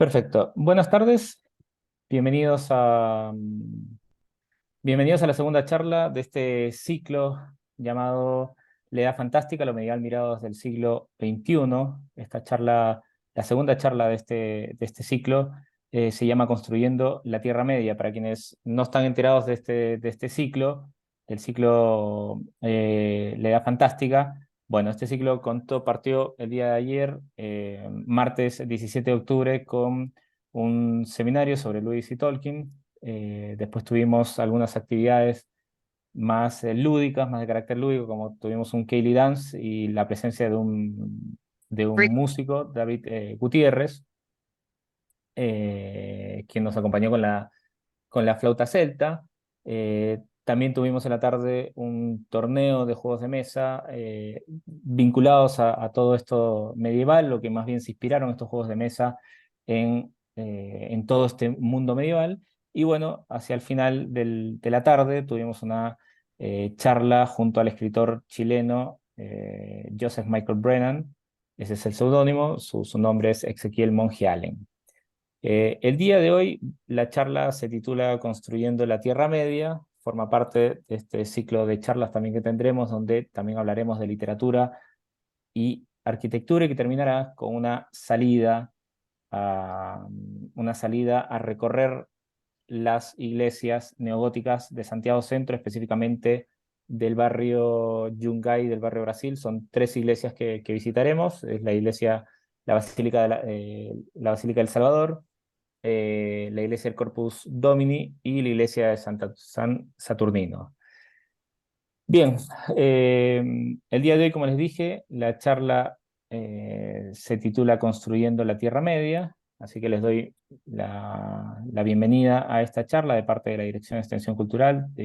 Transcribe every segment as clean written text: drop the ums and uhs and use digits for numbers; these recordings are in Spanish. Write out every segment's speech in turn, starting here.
Perfecto. Buenas tardes. Bienvenidos bienvenidos a la segunda charla de este ciclo llamado La Edad Fantástica, lo medieval mirado desde el siglo XXI. Esta charla, la segunda charla de este ciclo, se llama Construyendo la Tierra Media. Para quienes no están enterados de este ciclo, del ciclo La Edad Fantástica, bueno, este ciclo partió el día de ayer, martes 17 de octubre, con un seminario sobre Lewis y Tolkien. Después tuvimos algunas actividades más lúdicas, más de carácter lúdico, como tuvimos un Kaylee Dance y la presencia de un músico, David Gutiérrez, quien nos acompañó con la flauta celta. También tuvimos en la tarde un torneo de juegos de mesa vinculados a todo esto medieval, lo que más bien se inspiraron estos juegos de mesa en todo este mundo medieval. Y bueno, hacia el final de la tarde tuvimos una charla junto al escritor chileno Joseph Michael Brennan. Ese es el seudónimo, su nombre es Ezequiel Monge Allen. El día de hoy la charla se titula Construyendo la Tierra Media, forma parte de este ciclo de charlas también que tendremos, donde también hablaremos de literatura y arquitectura y que terminará con una salida a recorrer las iglesias neogóticas de Santiago Centro, específicamente del barrio Yungay, del barrio Brasil. Son tres iglesias que visitaremos. Es la iglesia, la Basílica, la Basílica del Salvador, la iglesia del Corpus Domini y la iglesia de San Saturnino. Bien, el día de hoy, como les dije, la charla se titula Construyendo la Tierra Media, así que les doy la bienvenida a esta charla de parte de la Dirección de Extensión Cultural de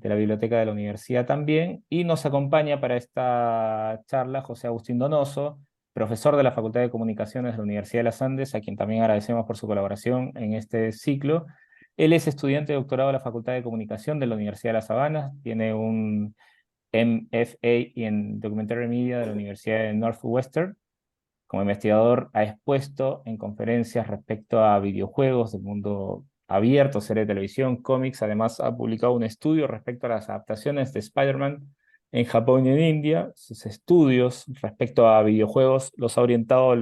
la Biblioteca de la Universidad también, y nos acompaña para esta charla José Agustín Donoso, profesor de la Facultad de Comunicaciones de la Universidad de las Andes, a quien también agradecemos por su colaboración en este ciclo. Él es estudiante de doctorado de la Facultad de Comunicación de la Universidad de Las Sabanas, tiene un MFA en Documentary Media de la Universidad de Northwestern. Como investigador ha expuesto en conferencias respecto a videojuegos del mundo abierto, series de televisión, cómics. Además ha publicado un estudio respecto a las adaptaciones de Spider-Man en Japón y en India. Sus estudios respecto a videojuegos los ha orientado a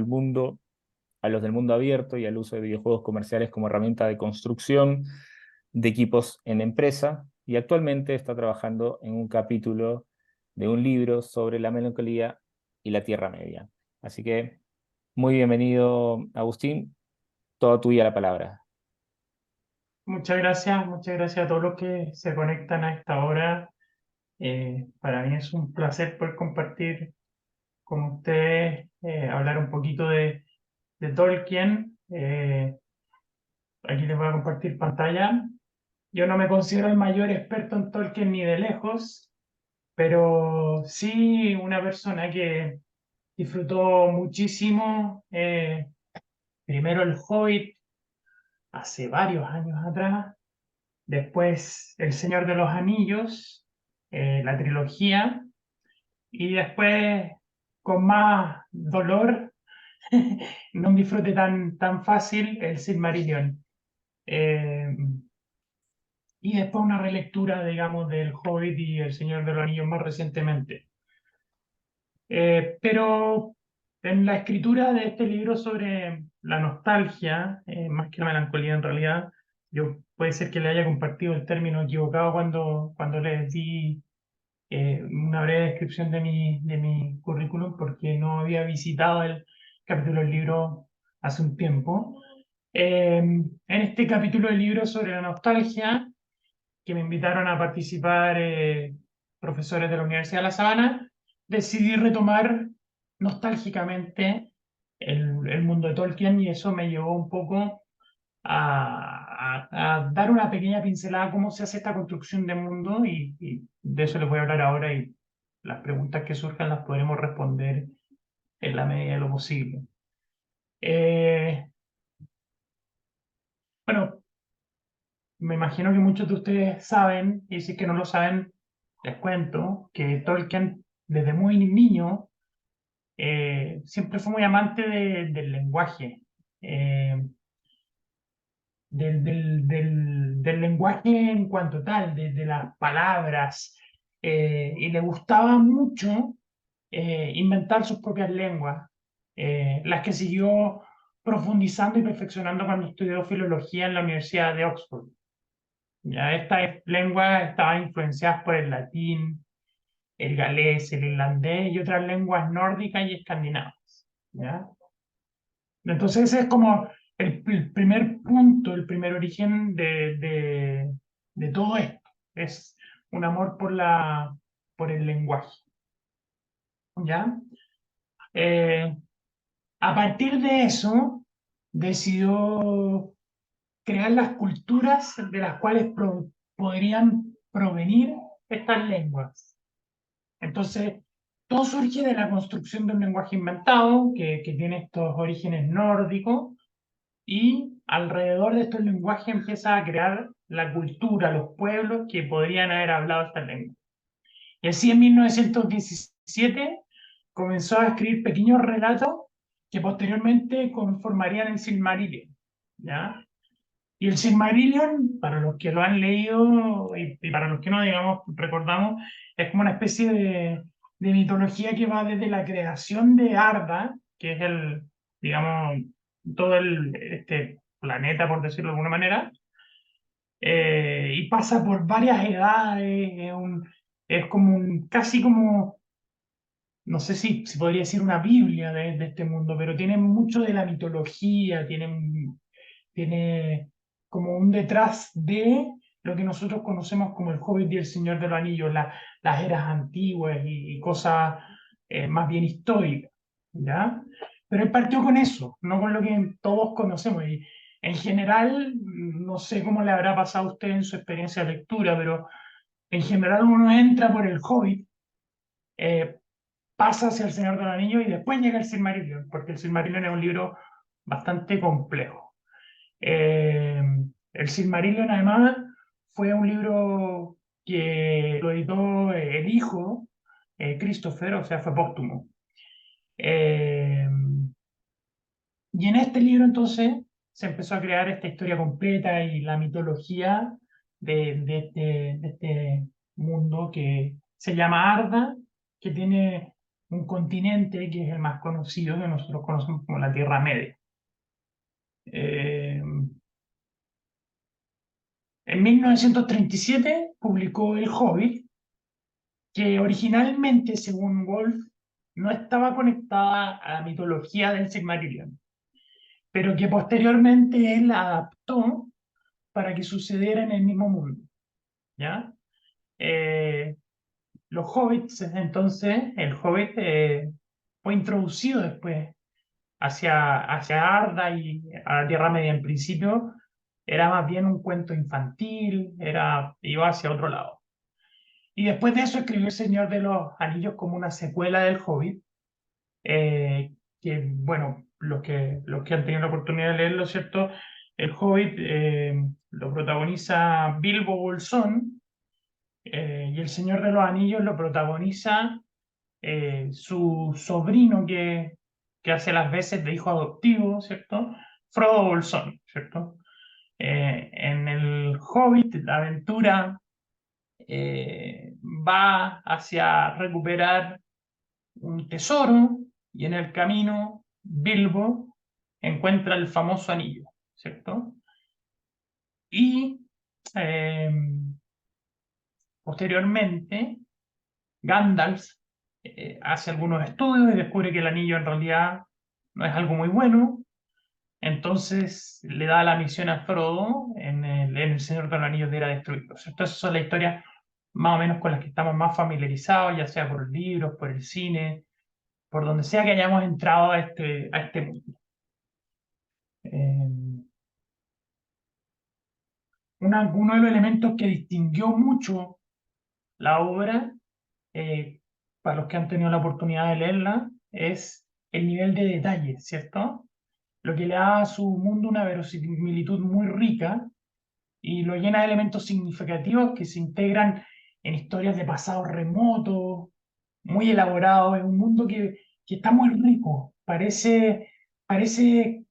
los del mundo abierto y al uso de videojuegos comerciales como herramienta de construcción de equipos en empresa, y actualmente está trabajando en un capítulo de un libro sobre la melancolía y la Tierra Media. Así que muy bienvenido, Agustín, toda tuya la palabra. Muchas gracias a todos los que se conectan a esta hora. Para mí es un placer poder compartir con ustedes, hablar un poquito de Tolkien. Aquí les voy a compartir pantalla. Yo no me considero el mayor experto en Tolkien ni de lejos, pero sí una persona que disfrutó muchísimo, primero El Hobbit hace varios años atrás. Después El Señor de los Anillos, la trilogía, y después, con más dolor, no un disfrute tan fácil, el Silmarillion. Eh, y después una relectura, digamos, del Hobbit y El Señor de los Anillos más recientemente. Pero en la escritura de este libro sobre la nostalgia, más que la melancolía en realidad, yo puede ser que le haya compartido el término equivocado cuando les di una breve descripción de mi currículum, porque no había visitado el capítulo del libro hace un tiempo. En este capítulo del libro sobre la nostalgia, que me invitaron a participar profesores de la Universidad de La Sabana, decidí retomar nostálgicamente el mundo de Tolkien, y eso me llevó un poco a dar una pequeña pincelada a cómo se hace esta construcción de mundo, y de eso les voy a hablar ahora, y las preguntas que surjan las podremos responder en la medida de lo posible. Eh, bueno, me imagino que muchos de ustedes saben, y si es que no lo saben, les cuento que Tolkien desde muy niño siempre fue muy amante del lenguaje, eh, del lenguaje en cuanto tal, de las palabras, y le gustaba mucho inventar sus propias lenguas, las que siguió profundizando y perfeccionando cuando estudió filología en la Universidad de Oxford. Ya estas lenguas estaban influenciadas por el latín, el galés, el irlandés y otras lenguas nórdicas y escandinavas. ¿Ya? Entonces ese es como el primer punto, el primer origen de todo esto. Es un amor por el lenguaje. ¿Ya? Eh, a partir de eso, decidió crear las culturas de las cuales podrían provenir estas lenguas. Entonces, todo surge de la construcción de un lenguaje inventado que tiene estos orígenes nórdicos y alrededor de estos lenguajes empieza a crear la cultura, los pueblos que podrían haber hablado esta lengua. Y así en 1917 comenzó a escribir pequeños relatos que posteriormente conformarían el Silmarillion. ¿Ya? Y el Silmarillion, para los que lo han leído y para los que no, digamos, recordamos, es como una especie de mitología que va desde la creación de Arda, que es el, digamos, todo este planeta, por decirlo de alguna manera, y pasa por varias edades, es como casi como, no sé si podría decir una Biblia de este mundo, pero tiene mucho de la mitología, tiene como un detrás de lo que nosotros conocemos como el Hobbit y el Señor de los Anillos, las eras antiguas y cosas más bien históricas, ¿ya? Pero él partió con eso, no con lo que todos conocemos. Y en general, no sé cómo le habrá pasado a usted en su experiencia de lectura, pero en general uno entra por el Hobbit, eh, pasa hacia el Señor de los Anillos y después llega el Silmarillion, porque el Silmarillion es un libro bastante complejo. Eh, el Silmarillion, además, fue un libro que lo editó el hijo, Christopher, o sea, fue póstumo. Eh, y en este libro, entonces, se empezó a crear esta historia completa y la mitología de este mundo que se llama Arda, que tiene un continente que es el más conocido, que nosotros conocemos como la Tierra Media. Eh, En 1937 publicó El Hobbit, que originalmente, según Wolf, no estaba conectada a la mitología del Silmarillion, pero que posteriormente él la adaptó para que sucediera en el mismo mundo. ¿Ya? Eh, los hobbits, entonces, el hobbit fue introducido después hacia Arda y a la Tierra Media. En principio era más bien un cuento infantil, iba hacia otro lado. Y después de eso escribió El Señor de los Anillos como una secuela del Hobbit, que, bueno, los que han tenido la oportunidad de leerlo, ¿cierto? El Hobbit lo protagoniza Bilbo Bolsón, y El Señor de los Anillos lo protagoniza su sobrino que hace las veces de hijo adoptivo, ¿cierto? Frodo Bolsón, ¿cierto? En el Hobbit, la aventura va hacia recuperar un tesoro y en el camino Bilbo encuentra el famoso anillo, ¿cierto? Y eh, posteriormente Gandalf hace algunos estudios y descubre que el anillo en realidad no es algo muy bueno, entonces le da la misión a Frodo en el Señor de los Anillos de ir a destruirlo, ¿cierto? Esas son las historias más o menos con las que estamos más familiarizados, ya sea por libros, por el cine, por donde sea que hayamos entrado a este mundo. Eh, uno de los elementos que distinguió mucho la obra, eh, para los que han tenido la oportunidad de leerla, es el nivel de detalle, ¿cierto? Lo que le da a su mundo una verosimilitud muy rica y lo llena de elementos significativos que se integran en historias de pasado remoto, muy elaborados, en un mundo que que está muy rico, parece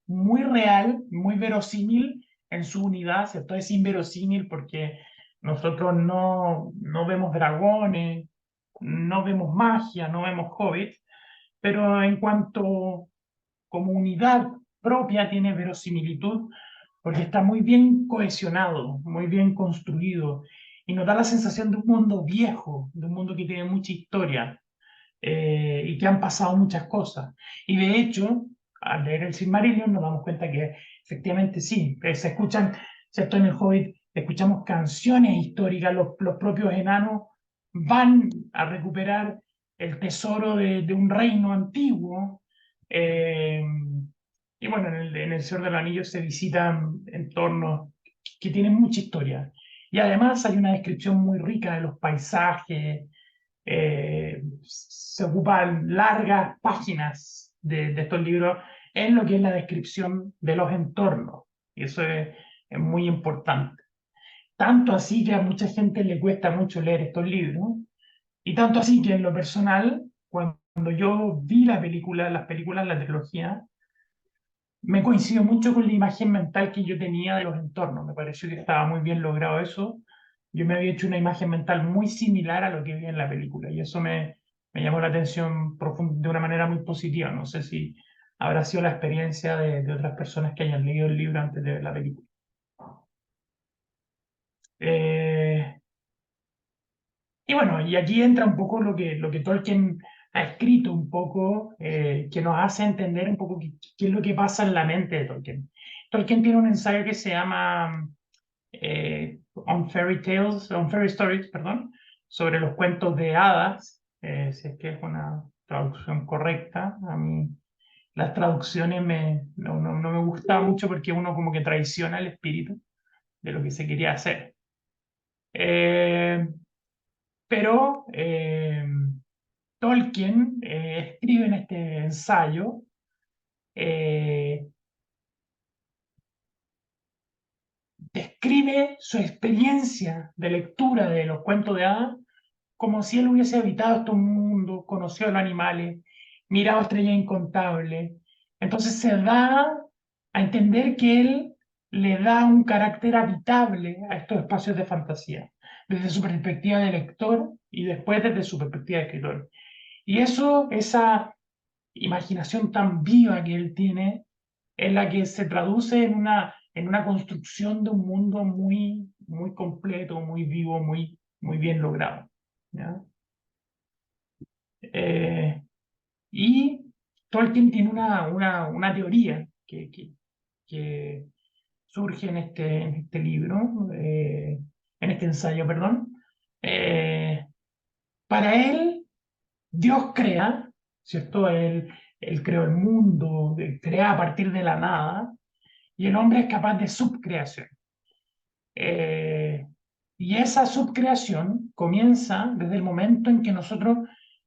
muy real, muy verosímil en su unidad, ¿cierto? Es inverosímil porque nosotros no vemos dragones, no vemos magia, no vemos hobbits, pero en cuanto como unidad propia tiene verosimilitud porque está muy bien cohesionado, muy bien construido y nos da la sensación de un mundo viejo, de un mundo que tiene mucha historia y que han pasado muchas cosas. Y de hecho, al leer el Silmarillion nos damos cuenta que efectivamente sí, se escuchan, ¿cierto? En el Hobbit escuchamos canciones históricas, los propios enanos van a recuperar el tesoro de un reino antiguo. eh, y bueno, en el Señor del Anillo se visitan entornos que tienen mucha historia. Y además hay una descripción muy rica de los paisajes, se ocupan largas páginas de estos libros en lo que es la descripción de los entornos. Y eso es muy importante. Tanto así que a mucha gente le cuesta mucho leer estos libros, y tanto así que en lo personal, cuando yo vi las películas, la trilogía, me coincidió mucho con la imagen mental que yo tenía de los entornos. Me pareció que estaba muy bien logrado eso. Yo me había hecho una imagen mental muy similar a lo que vi en la película y eso me llamó la atención de una manera muy positiva. No sé si habrá sido la experiencia de otras personas que hayan leído el libro antes de ver la película. Eh, y bueno, y aquí entra un poco lo que Tolkien ha escrito un poco, que nos hace entender un poco qué es lo que pasa en la mente de Tolkien. Tolkien tiene un ensayo que se llama On Fairy Stories, perdón, sobre los cuentos de hadas, si es que es una traducción correcta. A mí las traducciones no me gustan mucho porque uno como que traiciona el espíritu de lo que se quería hacer. Eh, pero Tolkien escribe en este ensayo, eh, describe su experiencia de lectura de los cuentos de hadas como si él hubiese habitado este mundo, conoció a los animales, mirado estrellas incontables. Entonces se da a entender que él le da un carácter habitable a estos espacios de fantasía, desde su perspectiva de lector y después desde su perspectiva de escritor. Y eso, esa imaginación tan viva que él tiene, es la que se traduce en una construcción de un mundo muy, muy completo, muy vivo, muy bien logrado. ¿Ya? Eh, y Tolkien tiene una teoría que surge en este libro, en este ensayo, perdón. Eh, para él, Dios crea, ¿cierto? Él creó el mundo, crea a partir de la nada, y el hombre es capaz de subcreación. Eh, y esa subcreación comienza desde el momento en que nosotros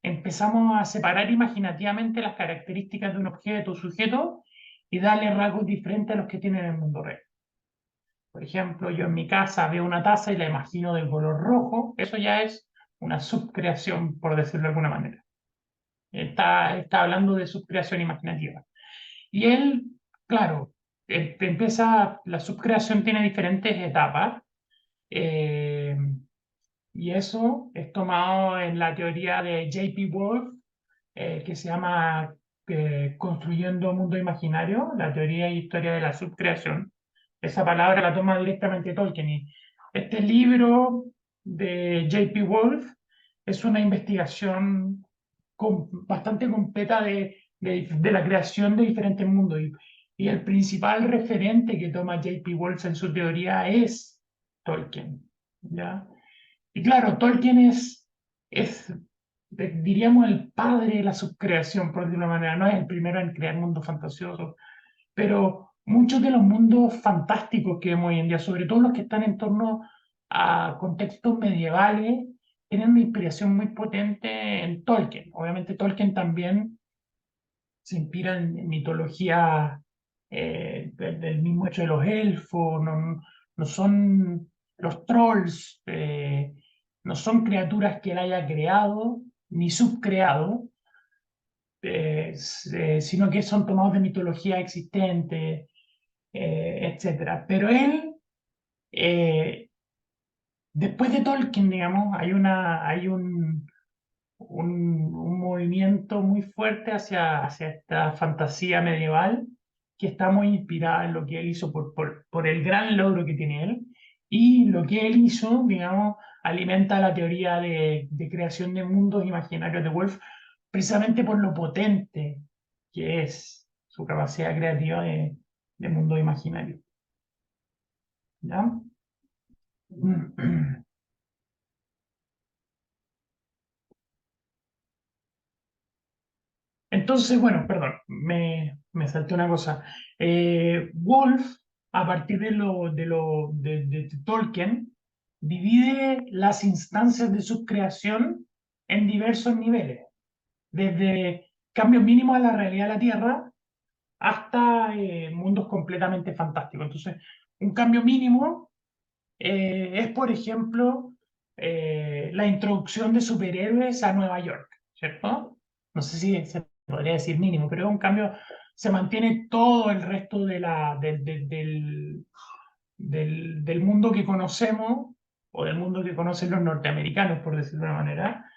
empezamos a separar imaginativamente las características de un objeto o sujeto y darle rasgos diferentes a los que tiene en el mundo real. Por ejemplo, yo en mi casa veo una taza y la imagino de color rojo, eso ya es una subcreación, por decirlo de alguna manera. Está hablando de subcreación imaginativa. Y él, claro, la subcreación tiene diferentes etapas. eh, y eso es tomado en la teoría de J.P. Wolf, que se llama Construyendo Mundo Imaginario, la teoría e historia de la subcreación. Esa palabra la toma directamente Tolkien. Y este libro de J.P. Wolf es una investigación bastante completa de la creación de diferentes mundos. Y el principal referente que toma J.P. Wolf en su teoría es Tolkien. ¿Ya? Y claro, Tolkien es, diríamos, el padre de la subcreación, por decirlo de una manera. No es el primero en crear mundos fantasiosos, pero muchos de los mundos fantásticos que vemos hoy en día, sobre todo los que están en torno a contextos medievales, tienen una inspiración muy potente en Tolkien. Obviamente Tolkien también se inspira en mitología del mismo hecho de los elfos, no son los trolls, no son criaturas que él haya creado ni subcreado, sino que son tomados de mitología existente, etc. Pero él, eh, después de Tolkien, digamos, hay un movimiento muy fuerte hacia esta fantasía medieval que está muy inspirada en lo que él hizo por el gran logro que tiene él. Y lo que él hizo, digamos, alimenta la teoría de creación de mundos imaginarios de Wolf, precisamente por lo potente que es su capacidad creativa de mundo imaginario. ¿Ya? Entonces, bueno, perdón, me salté una cosa. Wolf, a partir de Tolkien, divide las instancias de su creación en diversos niveles, desde cambios mínimos a la realidad de la Tierra hasta mundos completamente fantásticos. Entonces, un cambio mínimo es, por ejemplo, la introducción de superhéroes a Nueva York, ¿cierto? No sé si se podría decir mínimo, pero es un cambio, se mantiene todo el resto del mundo que conocemos, o del mundo que conocen los norteamericanos, por decirlo de una manera,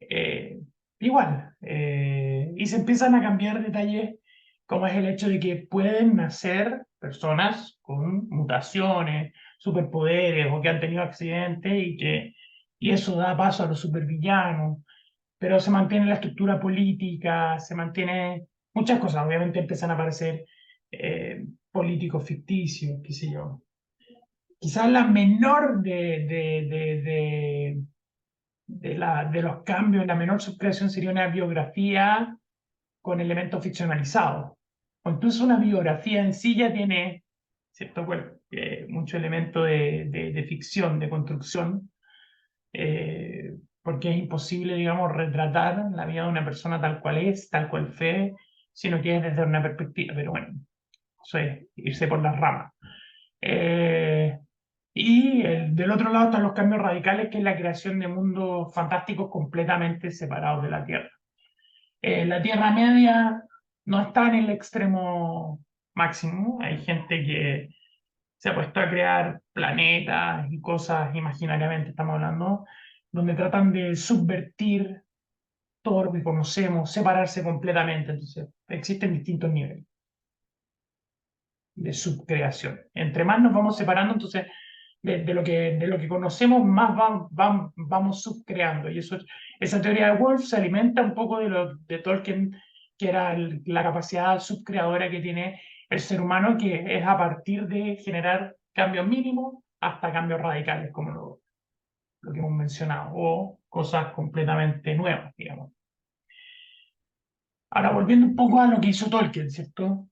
eh, igual. Y se empiezan a cambiar detalles como es el hecho de que pueden nacer personas con mutaciones, superpoderes o que han tenido accidentes y eso da paso a los supervillanos, pero se mantiene la estructura política, se mantiene muchas cosas. Obviamente empiezan a aparecer políticos ficticios, qué sé yo. Quizás la menor de los cambios, la menor subcreación sería una biografía con elementos ficcionalizados. O incluso una biografía en sí ya tiene, ¿cierto? Bueno, mucho elemento de ficción, de construcción, porque es imposible, digamos, retratar la vida de una persona tal cual es, tal cual fue, sino que es desde una perspectiva. Pero bueno, eso es irse por las ramas. Eh, del otro lado están los cambios radicales, que es la creación de mundos fantásticos completamente separados de la Tierra. La Tierra Media no está en el extremo máximo. Hay gente que se ha puesto a crear planetas y cosas imaginariamente, estamos hablando, donde tratan de subvertir todo lo que conocemos, separarse completamente. Entonces, existen distintos niveles de subcreación. Entre más nos vamos separando, entonces, de lo que conocemos, más vamos subcreando. Y eso, esa teoría de Wolf se alimenta un poco de Tolkien, que era la capacidad subcreadora que tiene el ser humano, que es a partir de generar cambios mínimos hasta cambios radicales, como lo que hemos mencionado, o cosas completamente nuevas, digamos. Ahora, volviendo un poco a lo que hizo Tolkien, ¿cierto?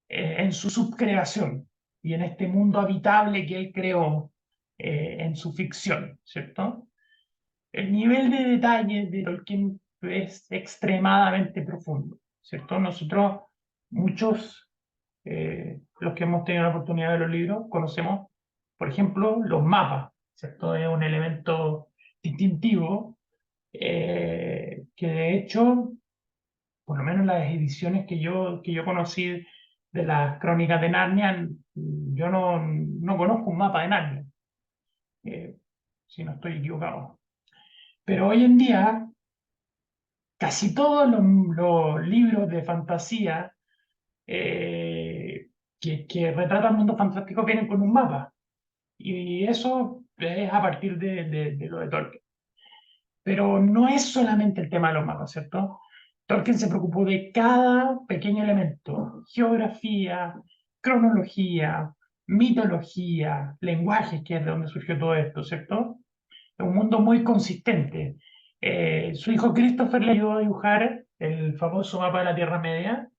En su subcreación y en este mundo habitable que él creó en su ficción, ¿cierto? El nivel de detalle de Tolkien es extremadamente profundo, ¿cierto? Nosotros, muchos, los que hemos tenido la oportunidad de ver los libros, conocemos, por ejemplo, los mapas, ¿cierto? Es un elemento distintivo que de hecho, por lo menos las ediciones que yo conocí de las Crónicas de Narnia, yo no conozco un mapa de Narnia, eh, si no estoy equivocado. Pero hoy en día, casi todos los libros de fantasía que retratan mundos fantásticos vienen con un mapa. Y eso es a partir de lo de Tolkien. Pero no es solamente el tema de los mapas, ¿cierto? Tolkien se preocupó de cada pequeño elemento: geografía, cronología, mitología, lenguaje, que es de donde surgió todo esto, ¿cierto? Es un mundo muy consistente. Su hijo Christopher le ayudó a dibujar el famoso mapa de la Tierra Media.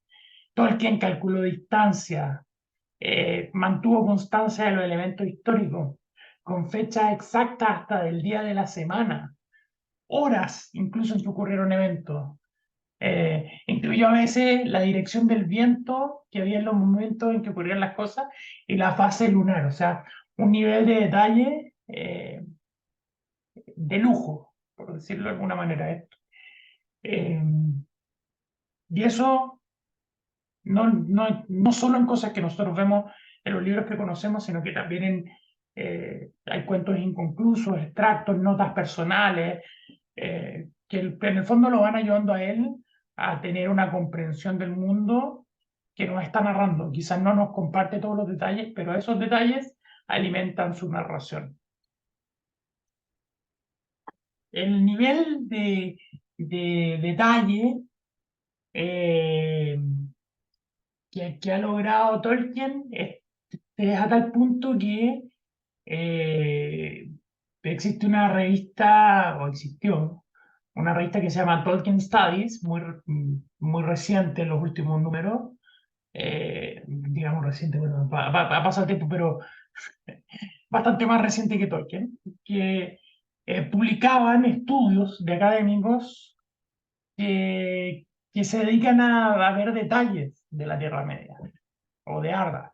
Tolkien calculó distancia, mantuvo constancia de los elementos históricos, con fechas exactas hasta del día de la semana, horas incluso en que ocurrieron eventos. Incluyó a veces la dirección del viento que había en los momentos en que ocurrían las cosas y la fase lunar, o sea, un nivel de detalle de lujo, por decirlo de alguna manera esto. Eh, Y eso no solo en cosas que nosotros vemos en los libros que conocemos, sino que también hay cuentos inconclusos, extractos, notas personales, que en el fondo lo van ayudando a él a tener una comprensión del mundo que nos está narrando. Quizás no nos comparte todos los detalles, pero esos detalles alimentan su narración. El nivel de detalle eh, que ha logrado Tolkien es a tal punto que eh, existe una revista, o existió, una revista que se llama Tolkien Studies, muy reciente en los últimos números, digamos reciente, bueno, ha pasado tiempo, pero bastante más reciente que Tolkien, que publicaban estudios de académicos que se dedican a ver detalles de la Tierra Media o de Arda.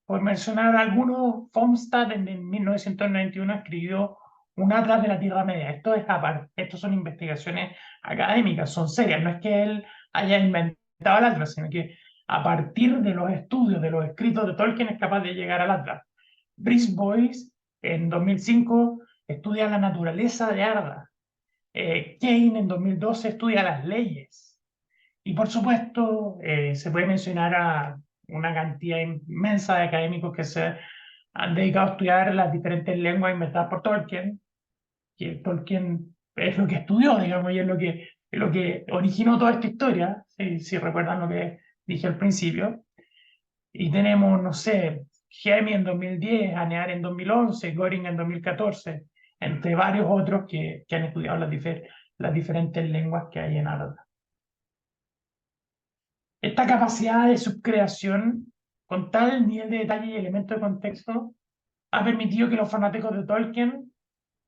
Por mencionar algunos, Fomstad en 1991 escribió un atlas de la Tierra Media. Estos son investigaciones académicas, son serias. No es que él haya inventado el atlas, sino que a partir de los estudios, de los escritos de Tolkien, es capaz de llegar al atlas. Brisbois, en 2005, estudia la naturaleza de Arda. Kane, en 2012, estudia las leyes. Y por supuesto, se puede mencionar a una cantidad inmensa de académicos que se han dedicado a estudiar las diferentes lenguas inventadas por Tolkien, que Tolkien es lo que estudió, digamos, y es lo que originó toda esta historia, si recuerdan lo que dije al principio. Y tenemos, no sé, Hemi en 2010, Anear en 2011, Göring en 2014, entre varios otros que han estudiado las diferentes lenguas que hay en Arda. Esta capacidad de subcreación, con tal nivel de detalle y elemento de contexto, ha permitido que los fanáticos de Tolkien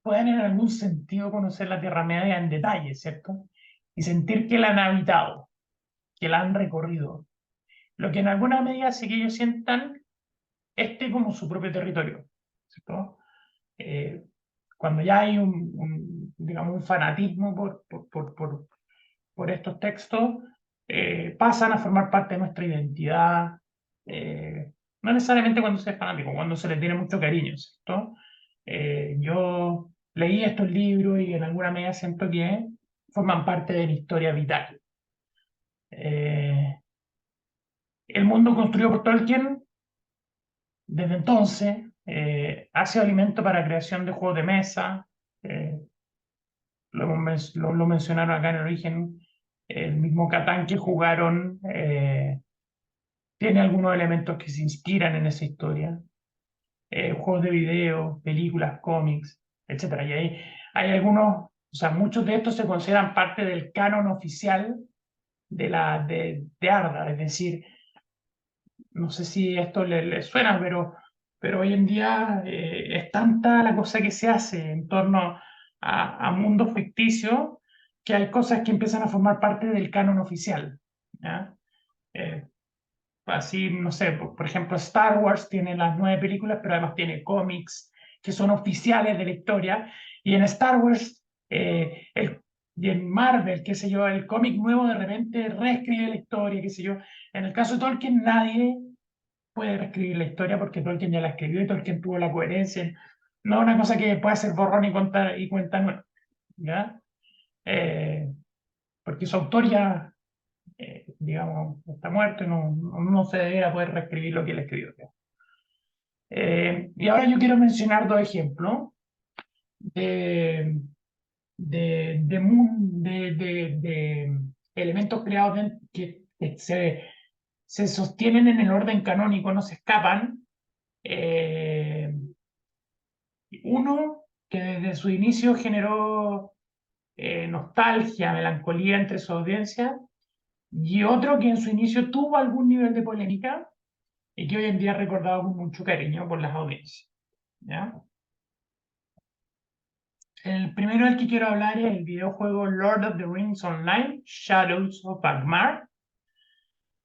puedan en algún sentido conocer la Tierra Media en detalle, ¿cierto? Y sentir que la han habitado, que la han recorrido. Lo que en alguna medida hace que ellos sientan este como su propio territorio, ¿cierto? Eh, Cuando ya hay digamos, un fanatismo por estos textos, pasan a formar parte de nuestra identidad, no necesariamente cuando se es fanático, cuando se les tiene mucho cariño, ¿cierto? Yo leí estos libros y en alguna medida siento que forman parte de mi historia vital. El mundo construido por Tolkien, desde entonces, ha sido alimento para la creación de juegos de mesa, eh, lo mencionaron acá en el origen, el mismo Catán que jugaron tiene algunos elementos que se inspiran en esa historia, juegos de video, películas, cómics, etcétera. Y hay algunos, o sea, muchos de estos se consideran parte del canon oficial de Arda, es decir, no sé si esto le suena, pero hoy en día es tanta la cosa que se hace en torno a mundos ficticios que hay cosas que empiezan a formar parte del canon oficial. ¿Ya? Eh, Así, no sé, por ejemplo, Star Wars tiene las 9 películas, pero además tiene cómics que son oficiales de la historia. Y en Star Wars, y en Marvel, qué sé yo, el cómic nuevo de repente reescribe la historia, qué sé yo. En el caso de Tolkien, nadie puede reescribir la historia porque Tolkien ya la escribió y Tolkien tuvo la coherencia. No es una cosa que pueda ser borrón y cuenta nueva, ¿ya? Eh, Porque su autor ya digamos, está muerto y no se debería poder reescribir lo que él escribió. Y ahora yo quiero mencionar dos ejemplos de, de elementos creados que se sostienen en el orden canónico, no se escapan. Eh, Uno que desde su inicio generó nostalgia, melancolía entre su audiencia, y otro que en su inicio tuvo algún nivel de polémica, y que hoy en día es recordado con mucho cariño por las audiencias. ¿Ya? El primero del que quiero hablar es el videojuego Lord of the Rings Online, Shadows of Agmar,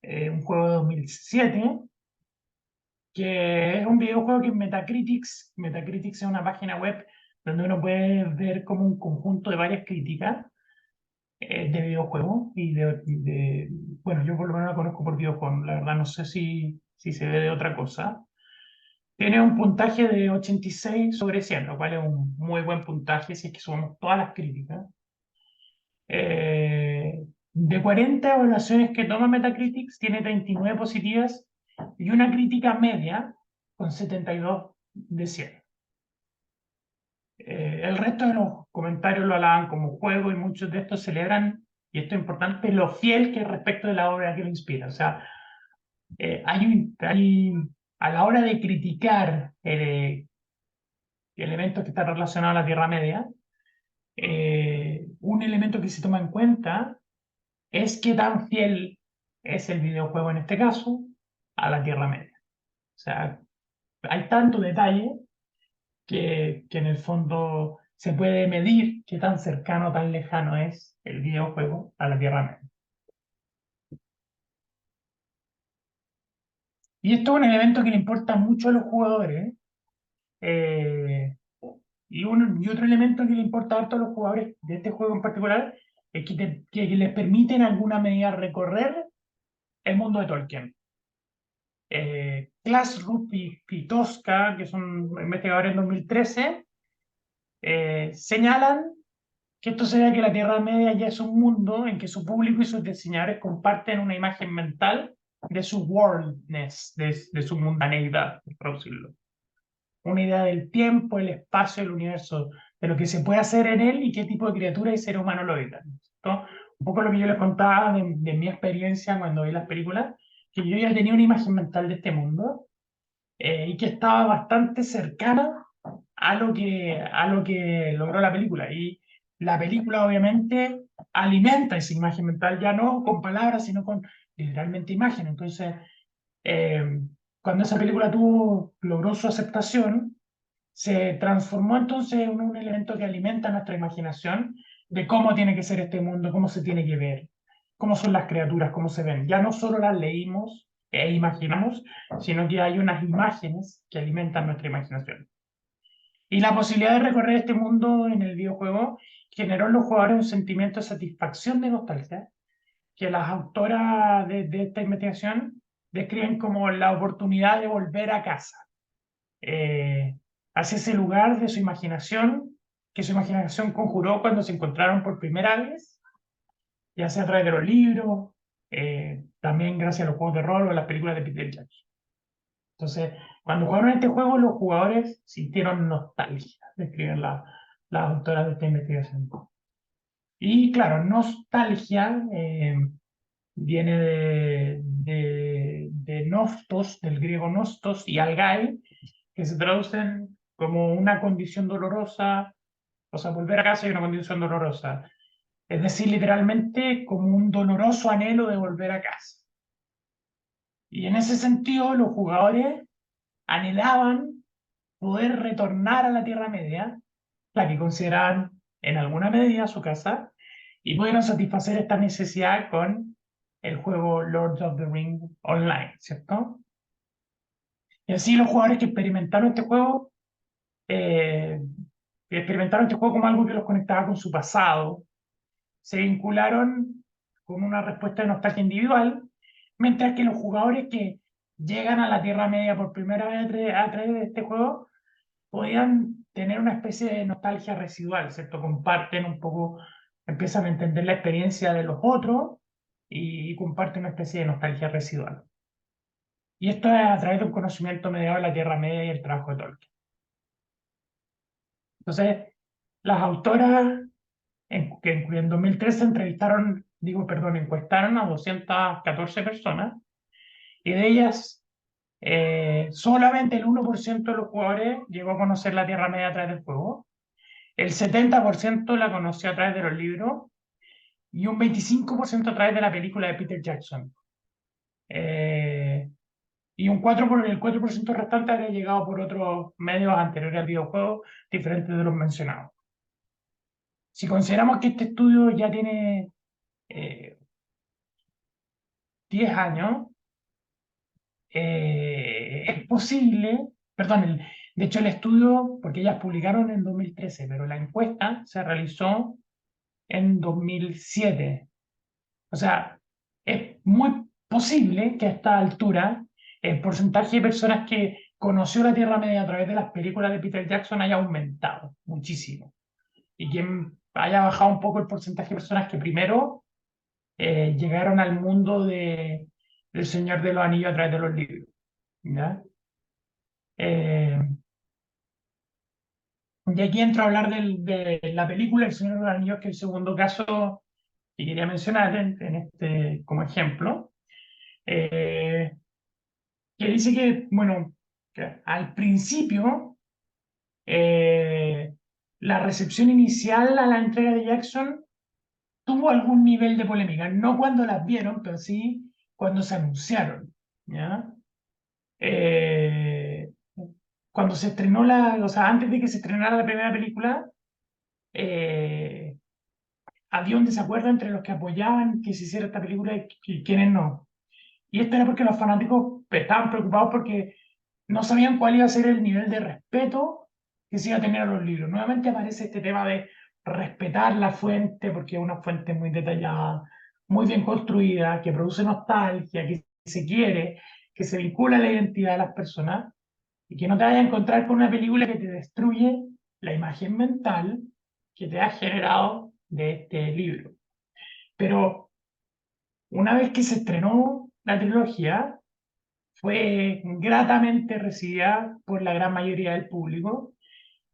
un juego de 2007, que es un videojuego que en Metacritics es una página web donde uno puede ver como un conjunto de varias críticas, de videojuegos bueno, yo por lo menos la conozco por videojuegos, la verdad no sé si se ve de otra cosa. Tiene un puntaje de 86 sobre 100, lo cual es un muy buen puntaje si es que sumamos todas las críticas. De 40 evaluaciones que toma Metacritic, tiene 39 positivas y una crítica media con 72 de 100. El resto de los comentarios lo alaban como juego y muchos de estos celebran, y esto es importante, lo fiel que es respecto de la obra que lo inspira. O sea, a la hora de criticar elementos que están relacionados a la Tierra Media, un elemento que se toma en cuenta es qué tan fiel es el videojuego en este caso a la Tierra Media. O sea, hay tanto detalle que en el fondo se puede medir qué tan cercano o tan lejano es el videojuego a la Tierra Media. Y esto es un elemento que le importa mucho a los jugadores. eh, y otro elemento que le importa harto a los jugadores de este juego en particular es que les permite en alguna medida recorrer el mundo de Tolkien. Klaas, y Tosca, que son investigadores en 2013, señalan que esto se ve que la Tierra Media ya es un mundo en que su público y sus diseñadores comparten una imagen mental de su worldness, de su mundaneidad, por traducirlo. Una idea del tiempo, el espacio, el universo, de lo que se puede hacer en él y qué tipo de criatura y ser humano lo habitan. ¿No? Un poco lo que yo les contaba de mi experiencia cuando vi las películas, que yo ya tenía una imagen mental de este mundo y que estaba bastante cercana a lo que logró la película. Y la película obviamente alimenta esa imagen mental, ya no con palabras, sino con literalmente imagen. Entonces, eh, cuando esa película logró su aceptación, se transformó entonces en un elemento que alimenta nuestra imaginación de cómo tiene que ser este mundo, cómo se tiene que ver, cómo son las criaturas, cómo se ven. Ya no solo las leímos e imaginamos, sino que hay unas imágenes que alimentan nuestra imaginación. Y la posibilidad de recorrer este mundo en el videojuego generó en los jugadores un sentimiento de satisfacción de nostalgia, que las autoras de esta investigación describen como la oportunidad de volver a casa, eh, hacia ese lugar de su imaginación, que su imaginación conjuró cuando se encontraron por primera vez, ya sea a través de los libros, también gracias a los juegos de rol o a las películas de Peter Jackson. Entonces, cuando jugaron este juego, los jugadores sintieron nostalgia, describen las autoras de esta investigación. Y claro, nostalgia viene de nostos, del griego nostos, y algai, que se traducen como una condición dolorosa, o sea, volver a casa y una condición dolorosa. Es decir, literalmente como un doloroso anhelo de volver a casa. Y en ese sentido, los jugadores anhelaban poder retornar a la Tierra Media, la que consideraban en alguna medida su casa, y pudieron satisfacer esta necesidad con el juego Lord of the Rings Online, ¿cierto? Y así los jugadores eh, que experimentaron este juego como algo que los conectaba con su pasado, se vincularon con una respuesta de nostalgia individual, mientras que los jugadores que llegan a la Tierra Media por primera vez a través de este juego podían tener una especie de nostalgia residual, ¿cierto? Comparten un poco, empiezan a entender la experiencia de los otros y comparten una especie de nostalgia residual. Y esto es a través de un conocimiento mediado de la Tierra Media y el trabajo de Tolkien. Entonces, las autoras que en 2013 encuestaron a 214 personas y de ellas solamente el 1% de los jugadores llegó a conocer la Tierra Media a través del juego, el 70% la conoció a través de los libros y un 25% a través de la película de Peter Jackson. Y el 4% restante habría llegado por otros medios anteriores al videojuego, diferentes de los mencionados. Si consideramos que este estudio ya tiene 10 años, es posible, perdón, de hecho el estudio, porque ellas publicaron en 2013, pero la encuesta se realizó en 2007. O sea, es muy posible que a esta altura el porcentaje de personas que conoció la Tierra Media a través de las películas de Peter Jackson haya aumentado muchísimo. Y que haya bajado un poco el porcentaje de personas que primero llegaron al mundo del Señor de los Anillos a través de los libros. ¿Ya? Eh, y aquí entro a hablar de la película El Señor de los Anillos, que es el segundo caso que quería mencionar en este, como ejemplo. Eh, que dice que, bueno, que al principio eh, la recepción inicial a la entrega de Jackson tuvo algún nivel de polémica, no cuando las vieron, pero sí cuando se anunciaron, ¿ya? Eh, Cuando se estrenó o sea, antes de que se estrenara la primera película, eh, había un desacuerdo entre los que apoyaban que se hiciera esta película y quienes no. Y esto era porque los fanáticos estaban preocupados porque no sabían cuál iba a ser el nivel de respeto que se iba a tener a los libros. Nuevamente aparece este tema de respetar la fuente, porque es una fuente muy detallada, muy bien construida, que produce nostalgia, que se quiere, que se vincula a la identidad de las personas, y que no te vayas a encontrar con una película que te destruye la imagen mental que te ha generado de este libro. Pero una vez que se estrenó la trilogía, fue gratamente recibida por la gran mayoría del público,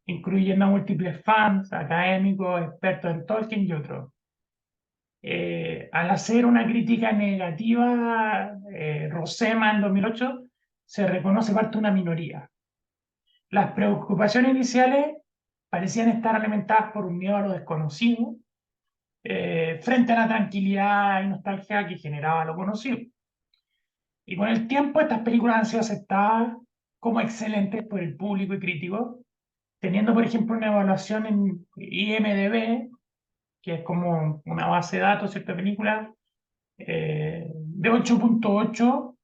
incluyendo a múltiples fans, académicos, expertos en Tolkien y otros. Al hacer una crítica negativa, Rosema en 2008 se reconoce parte de una minoría. Las preocupaciones iniciales parecían estar alimentadas por un miedo a lo desconocido, frente a la tranquilidad y nostalgia que generaba lo conocido. Y con el tiempo estas películas han sido aceptadas como excelentes por el público y críticos, teniendo por ejemplo una evaluación en IMDb, que es como una base de datos, cierta película, de 8.8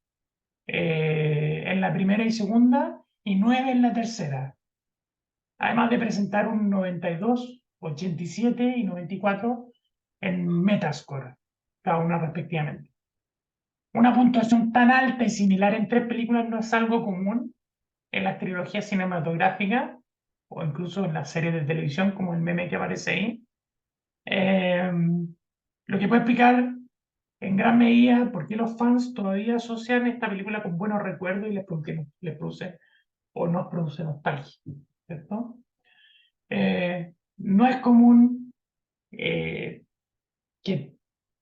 en la primera y segunda y 9 en la tercera, además de presentar un 92, 87 y 94 en Metascore, cada una respectivamente. Una puntuación tan alta y similar en tres películas no es algo común en las trilogías cinematográficas o incluso en las series de televisión, como el meme que aparece ahí. Eh, lo que puede explicar en gran medida por qué los fans todavía asocian esta película con buenos recuerdos y les produce o nos produce nostalgia, ¿cierto? No es común eh, que,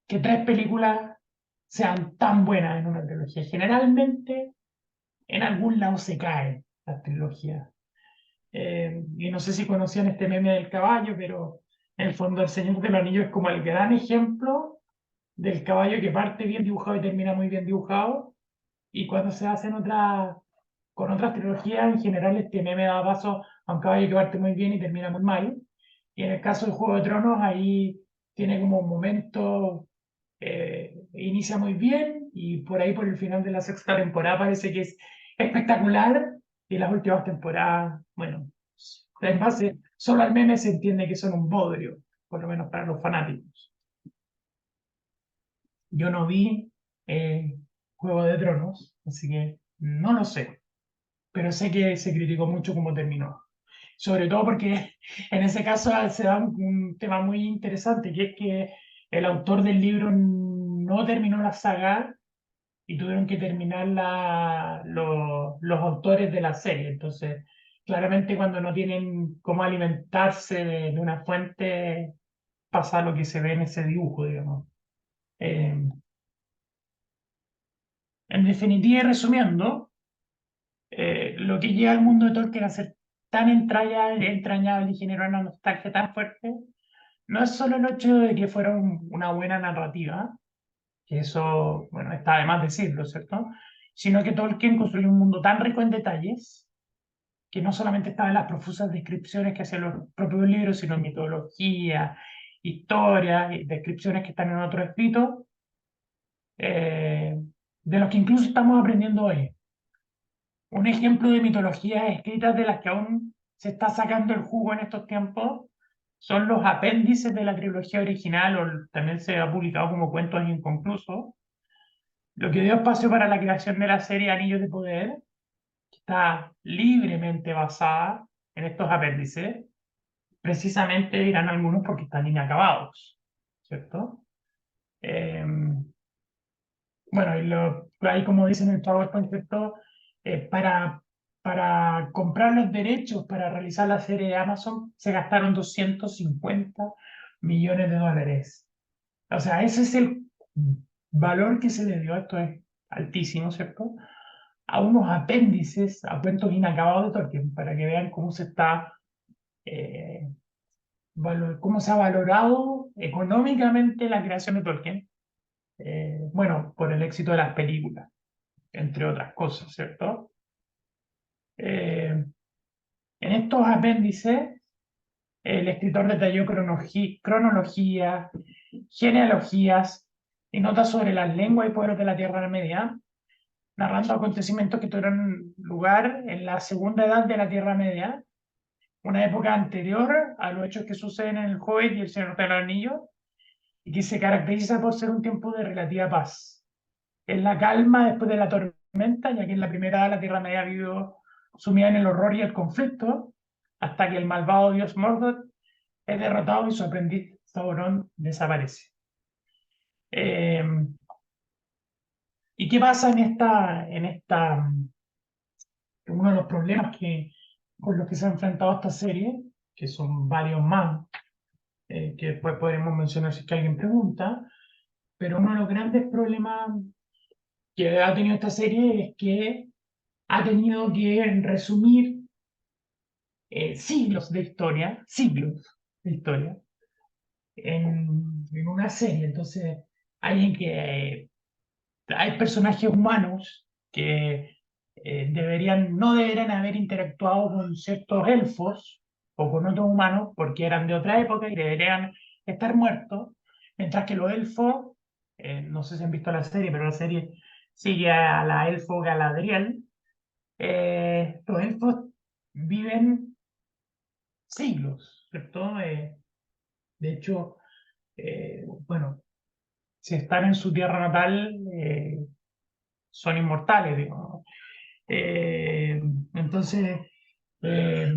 que tres películas sean tan buenas en una trilogía. Generalmente en algún lado se cae la trilogía. Y no sé si conocían este meme del caballo, pero en el fondo El Señor de los Anillos es como el gran ejemplo del caballo que parte bien dibujado y termina muy bien dibujado. Y cuando se hacen con otras trilogías, en general este meme da paso a un caballo que parte muy bien y termina muy mal. Y en el caso de Juego de Tronos, ahí tiene como un momento, inicia muy bien y por ahí por el final de la sexta temporada parece que es espectacular y las últimas temporadas, bueno, en base solo al meme se entiende que son un bodrio, por lo menos para los fanáticos. Yo no vi Juego de Tronos, así que no lo sé, pero sé que se criticó mucho cómo terminó. Sobre todo porque en ese caso se da un tema muy interesante, que es que el autor del libro no terminó la saga y tuvieron que terminar los autores de la serie. Entonces, claramente cuando no tienen cómo alimentarse de una fuente, pasa lo que se ve en ese dibujo, digamos. Eh, en definitiva y resumiendo, lo que llega al mundo de Tolkien a ser tan entrañable y generar una nostalgia tan fuerte, no es solo el hecho de que fuera una buena narrativa, que eso, bueno, está de más decirlo, ¿cierto? Sino que Tolkien construyó un mundo tan rico en detalles que no solamente estaba en las profusas descripciones que hacían los propios libros, sino en mitología, historia, y descripciones que están en otros escritos, eh, de los que incluso estamos aprendiendo hoy. Un ejemplo de mitologías escritas de las que aún se está sacando el jugo en estos tiempos son los apéndices de la trilogía original, o también se ha publicado como cuentos inconclusos, lo que dio espacio para la creación de la serie Anillos de Poder, que está libremente basada en estos apéndices. Precisamente dirán algunos porque están inacabados, ¿cierto? Eh, bueno, ahí como dicen en el PowerPoint, ¿cierto? Para comprar los derechos para realizar la serie de Amazon se gastaron 250 millones de dólares. O sea, ese es el valor que se le dio, esto es altísimo, ¿cierto? A unos apéndices, a cuentos inacabados de Tolkien, para que vean cómo se está, eh, cómo se ha valorado económicamente la creación de Tolkien. Bueno, por el éxito de las películas, entre otras cosas, ¿cierto? En estos apéndices, el escritor detalló cronología, genealogías y notas sobre las lenguas y pueblos de la Tierra Media, narrando acontecimientos que tuvieron lugar en la segunda edad de la Tierra Media, una época anterior a los hechos que suceden en El Hobbit y El Señor de los Anillos, y que se caracteriza por ser un tiempo de relativa paz. Es la calma después de la tormenta, ya que en la primera edad la Tierra Media vivió sumida en el horror y el conflicto, hasta que el malvado dios Mordor es derrotado y su aprendiz Sauron desaparece. Eh, ¿Y qué pasa uno de los problemas con los que se ha enfrentado esta serie, que son varios más, que después podremos mencionar si es que alguien pregunta, pero uno de los grandes problemas que ha tenido esta serie es que ha tenido que resumir siglos de historia, en una serie. Entonces, hay personajes humanos que no deberían haber interactuado con ciertos elfos o con otros humanos porque eran de otra época y deberían estar muertos, mientras que los elfos, no sé si han visto la serie, pero la serie sigue a la elfo Galadriel. Los elfos viven siglos, ¿cierto? De hecho, bueno, si están en su tierra natal, son inmortales, digamos. Eh, entonces, eh,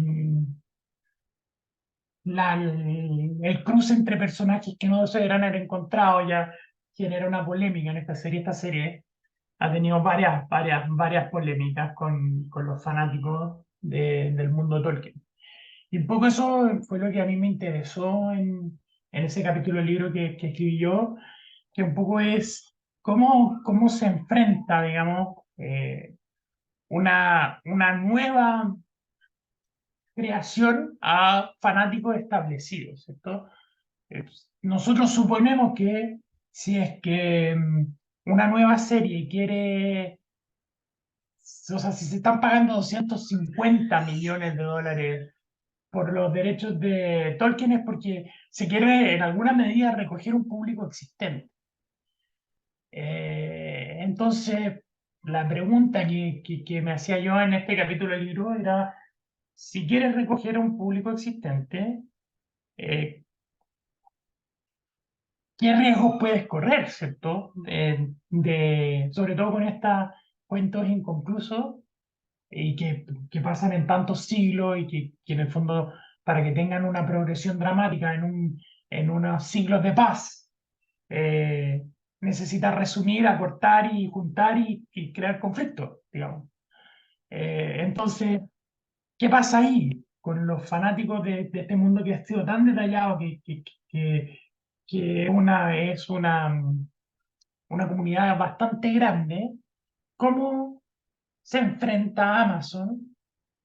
el cruce entre personajes que no se deberán haber encontrado ya genera una polémica en esta serie. Esta serie ha tenido varias polémicas con los fanáticos del mundo Tolkien. Y un poco eso fue lo que a mí me interesó en ese capítulo del libro que escribí yo, que un poco es cómo se enfrenta, digamos, una nueva creación a fanáticos establecidos, ¿cierto? Nosotros suponemos que si es que una nueva serie quiere, o sea, si se están pagando 250 millones de dólares por los derechos de Tolkien es porque se quiere en alguna medida recoger un público existente. Entonces, la pregunta que me hacía yo en este capítulo del libro era, si quieres recoger un público existente, eh, ¿qué riesgos puedes correr, cierto? Sobre todo con estos cuentos inconclusos y que pasan en tantos siglos y que en el fondo, para que tengan una progresión dramática en unos siglos de paz, eh, necesitas resumir, acortar y juntar y crear conflictos, digamos. Entonces, ¿qué pasa ahí con los fanáticos de este mundo que ha sido tan detallado que es una comunidad bastante grande? ¿Cómo se enfrenta Amazon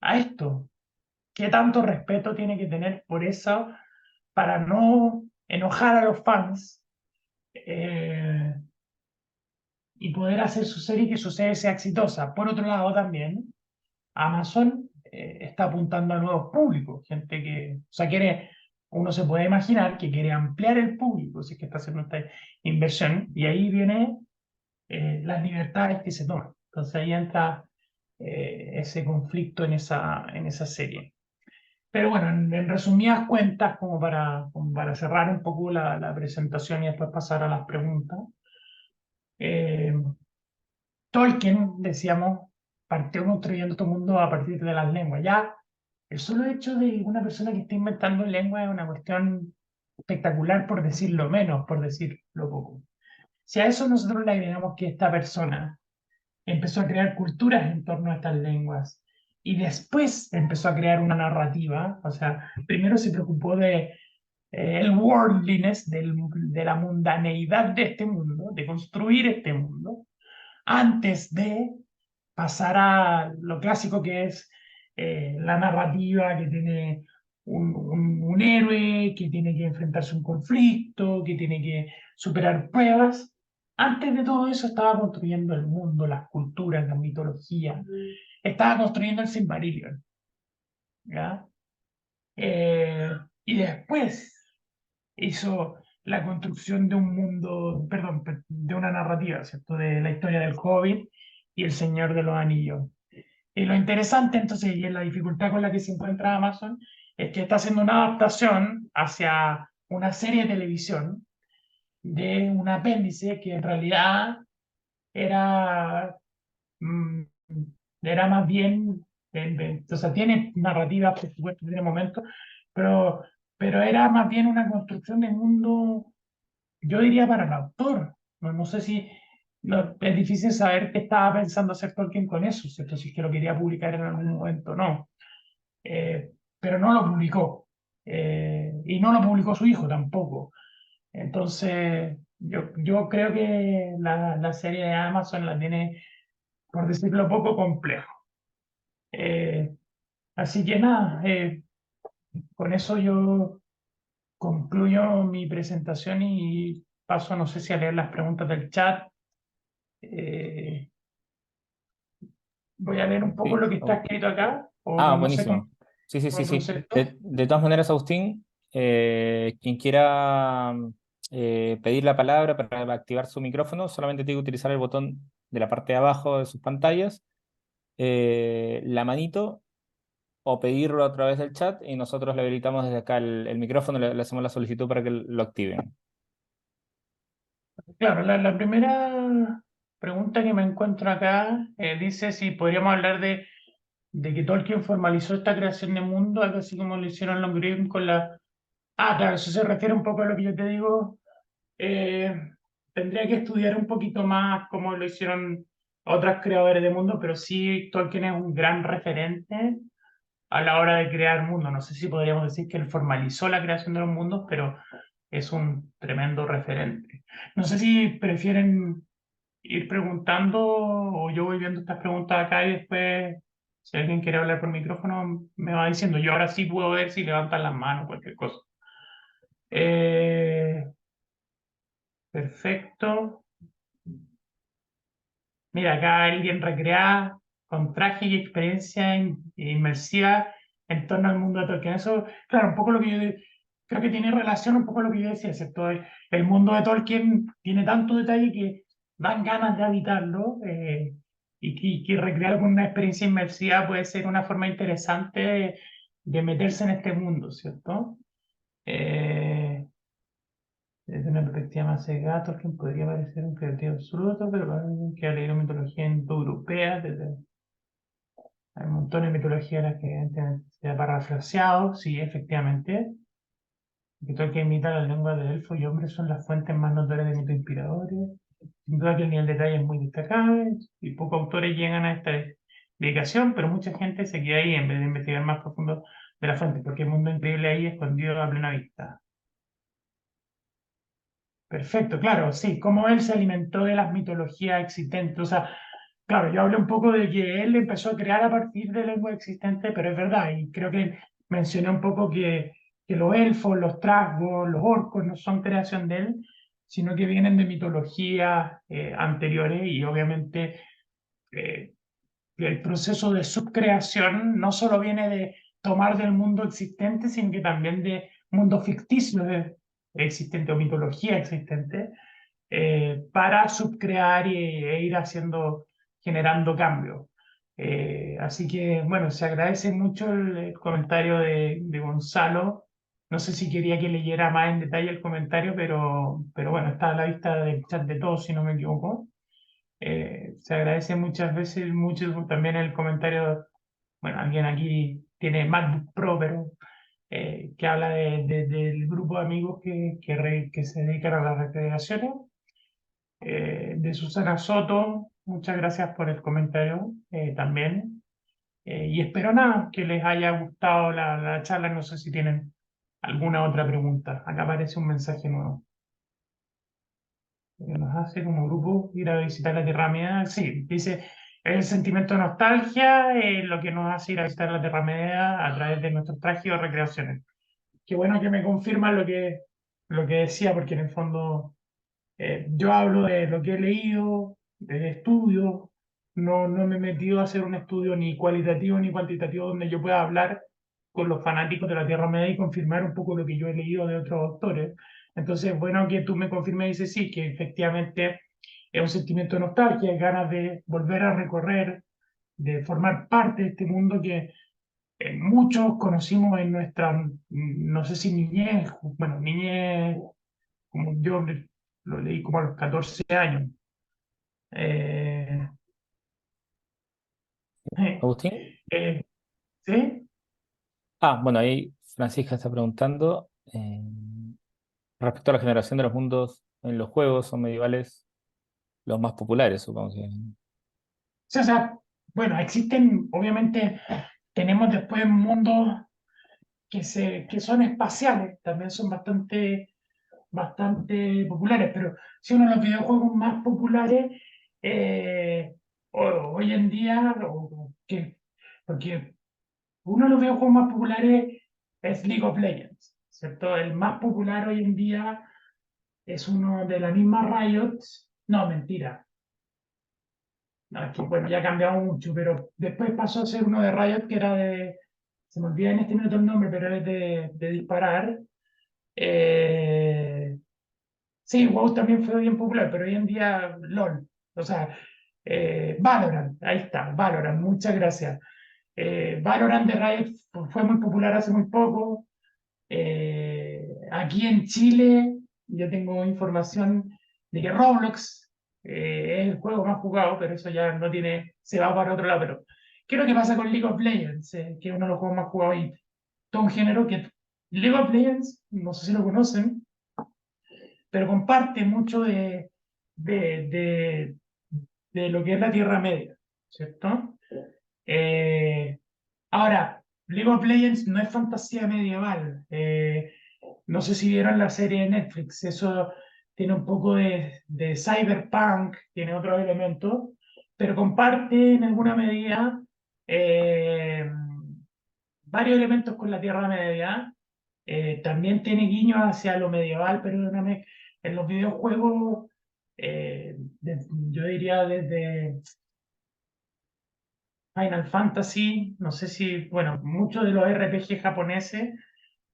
a esto? ¿Qué tanto respeto tiene que tener por eso para no enojar a los fans y poder hacer su serie y que su serie sea exitosa? Por otro lado, también Amazon está apuntando a nuevos públicos, gente que, o sea, uno se puede imaginar que quiere ampliar el público, si es que está haciendo esta inversión, y ahí viene las libertades que se toman. Entonces ahí entra ese conflicto en esa serie. Pero bueno, en resumidas cuentas, como para cerrar un poco la presentación y después pasar a las preguntas, eh, Tolkien, decíamos, partió construyendo este mundo a partir de las lenguas. Ya, el solo hecho de una persona que esté inventando lengua es una cuestión espectacular, por decirlo menos, por decirlo poco. Si a eso nosotros le agregamos que esta persona empezó a crear culturas en torno a estas lenguas y después empezó a crear una narrativa, o sea, primero se preocupó de el worldliness, de la mundaneidad de este mundo, de construir este mundo, antes de pasar a lo clásico que es la narrativa que tiene un héroe, que tiene que enfrentarse a un conflicto, que tiene que superar pruebas. Antes de todo eso estaba construyendo el mundo, las culturas, la mitología. Estaba construyendo el Silmarillion, ¿ya? Eh, y después hizo la construcción de un mundo, perdón, de una narrativa, ¿cierto? De la historia del Hobbit y el Señor de los Anillos. Y lo interesante entonces, y en la dificultad con la que se encuentra Amazon, es que está haciendo una adaptación hacia una serie de televisión de un apéndice que en realidad era, mm, era más bien, o sea, tiene narrativa, por supuesto, tiene momentos, pero, pero era más bien una construcción de mundo, yo diría, para el autor. No, no sé si es difícil saber qué estaba pensando hacer Tolkien con eso, ¿cierto? Si es que lo quería publicar en algún momento o no. Eh, pero no lo publicó. Y no lo publicó su hijo tampoco. Entonces, yo creo que la serie de Amazon la tiene, por decirlo poco, complejo. Eh, Así que nada, con eso yo concluyo mi presentación y paso, no sé si a leer las preguntas del chat. Eh, Voy a leer un poco Sí. lo que está escrito acá, o Ah, no sé buenísimo. Sí, sí, sí, cómo sí. procedo. De todas maneras, Agustín, quien quiera pedir la palabra para activar su micrófono, solamente tiene que utilizar el botón de la parte de abajo de sus pantallas, la manito, o pedirlo a través del chat y nosotros le habilitamos desde acá el micrófono, le hacemos la solicitud para que lo activen. Claro, la primera pregunta que me encuentro acá dice si podríamos hablar de que Tolkien formalizó esta creación de mundo, algo así como lo hicieron los Grimm con la... Ah, claro, eso se refiere un poco a lo que yo te digo. Eh, Tendría que estudiar un poquito más cómo lo hicieron otros creadores de mundo, pero sí, Tolkien es un gran referente a la hora de crear mundo. No sé si podríamos decir que él formalizó la creación de los mundos, pero es un tremendo referente. No sé si prefieren ir preguntando o yo voy viendo estas preguntas acá y después, si alguien quiere hablar por micrófono, me va diciendo. Yo ahora sí puedo ver si levantan las manos, cualquier cosa. Eh, Perfecto. Mira, acá alguien recrea con traje y experiencia inmersiva en torno al mundo de Tolkien. Eso, claro, un poco lo que yo creo que tiene relación un poco con lo que yo decía, ¿cierto? El mundo de Tolkien tiene tanto detalle que dan ganas de habitarlo y que recrear con una experiencia inmersiva puede ser una forma interesante de meterse en este mundo, ¿cierto? Eh, Desde una perspectiva más de gatos, quien podría parecer un creativo absoluto, pero para alguien que ha leído mitología indoeuropea, hay un montón de mitología en las que evidentemente se ha parafraseado, sí, efectivamente, que todo el que imita la lengua de elfos y hombres son las fuentes más notorias de mitos inspiradores. Sin duda que el nivel de detalle es muy destacable y pocos autores llegan a esta dedicación, pero mucha gente se queda ahí en vez de investigar más profundo de la fuente, porque el mundo increíble ahí escondido a plena vista. Perfecto, claro, sí, cómo él se alimentó de las mitologías existentes. O sea, claro, yo hablé un poco de que él empezó a crear a partir de lenguas existentes, pero es verdad, y creo que mencioné un poco que los elfos, los trasgos, los orcos no son creación de él, sino que vienen de mitologías anteriores y obviamente eh, el proceso de subcreación no solo viene de tomar del mundo existente, sino que también de mundo ficticio existente o mitología existente, para subcrear e ir haciendo, generando cambios. Así que, bueno, se agradece mucho el comentario de Gonzalo. No sé si quería que leyera más en detalle el comentario, pero bueno, está a la vista del chat de todos, si no me equivoco. Se agradece muchas veces, mucho también el comentario. Bueno, alguien aquí tiene MacBook Pro, pero que habla del grupo de amigos que se dedican a las recreaciones. De Susana Soto, muchas gracias por el comentario también. Y espero nada, que les haya gustado la charla. No sé si tienen alguna otra pregunta. Acá aparece un mensaje nuevo. Que nos hace como grupo ir a visitar la Tierra Media. Sí, dice, el sentimiento de nostalgia, lo que nos hace ir a visitar la Tierra Media a través de nuestros trajes o recreaciones. Qué bueno que me confirman lo que decía, porque en el fondo yo hablo de lo que he leído, de estudios, no me he metido a hacer un estudio ni cualitativo ni cuantitativo donde yo pueda hablar con los fanáticos de la Tierra Media y confirmar un poco lo que yo he leído de otros autores. Entonces, bueno, que tú me confirmes y dices sí, que efectivamente es un sentimiento de nostalgia, ganas de volver a recorrer, de formar parte de este mundo que muchos conocimos en nuestra, no sé si niñez, bueno, niñez, como yo lo leí como a los 14 años. Eh, eh, Agustín. eh, ¿Sí? Ah, bueno, ahí Francisca está preguntando, respecto a la generación de los mundos en los juegos, son medievales los más populares, supongo que. Sí, o sea, bueno, existen, obviamente, tenemos después mundos que son espaciales, también son bastante populares, pero si uno de los videojuegos más populares hoy en día, porque uno de los videojuegos más populares es League of Legends, ¿cierto? El más popular hoy en día es uno de la misma Riot. No, mentira. No, es que, bueno, ya ha cambiado mucho, pero después pasó a ser uno de Riot que era de. Se me olvida en este minuto el nombre, pero es de disparar. Eh, sí, WoW también fue bien popular, pero hoy en día LOL. O sea, Valorant, ahí está, Valorant, muchas gracias. Valorant de Riot fue muy popular hace muy poco. Aquí en Chile, yo tengo información de que Roblox es el juego más jugado, pero eso ya no tiene, se va para otro lado. Pero, ¿qué es lo que pasa con League of Legends? Que es uno de los juegos más jugados y todo un género que League of Legends, no sé si lo conocen, pero comparte mucho de, de, de lo que es la Tierra Media, ¿cierto? Eh, Ahora, League of Legends no es fantasía medieval. No sé si vieron la serie de Netflix, eso tiene un poco de cyberpunk, tiene otros elementos, pero comparte en alguna medida eh, varios elementos con la Tierra Media. También tiene guiños hacia lo medieval, pero en los videojuegos, yo diría desde Final Fantasy, no sé si, bueno, muchos de los RPG japoneses